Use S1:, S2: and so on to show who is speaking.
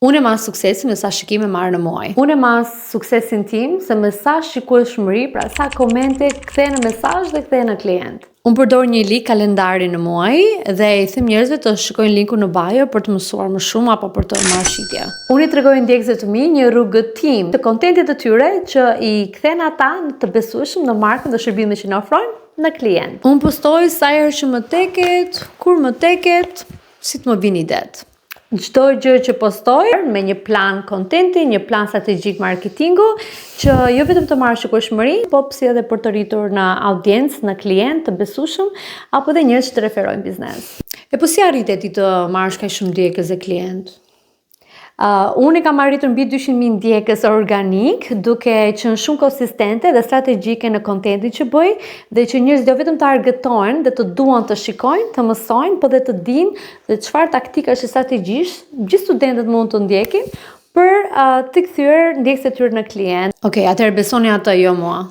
S1: Unë e mas suksesin me sa shikime marrë në muaj. Unë e mas suksesin tim se me sa shikueshmëri, pra sa komente kthej në mesazh dhe kthej në klient. Unë përdor një lig kalendari në muaj dhe i them njerëzve të shikojnë linkun në bio për të mësuar më shumë apo për të marrë shitje. Unë i tregoj ndjekësve të mi një rrugëtim të kontentit të tyre që i kthen ata në të besueshëm në markën dhe shërbimet që në ofrojnë në klient. Unë postoj sa herë që më teket, kur më teket, si të më vini det. Çdo gjë që postoj me një plan kontenti, një plan strategjik marketingu, që jo vetëm të marrë shikueshmëri, po si edhe për të rritur në audiencë, në klient të besueshëm, apo dhe njerëz që të referojnë biznes. E po si arritet ti të marrësh kaq shumë ndjekës dhe klient? Unë kam arritur mbi 200.000 ndjekës organik, duke qenë shumë konsistente dhe strategjike në kontentin që bëj, dhe që njerëzit jo vetëm të argëtojnë dhe të duan të shikojnë, të mësojnë, po dhe të dinë dhe çfarë taktikash e strategjish gjithë studentët mund të ndjekin për të kthyer ndjekësit e tyre në klient. Okej, atëherë besoni atë, jo mua.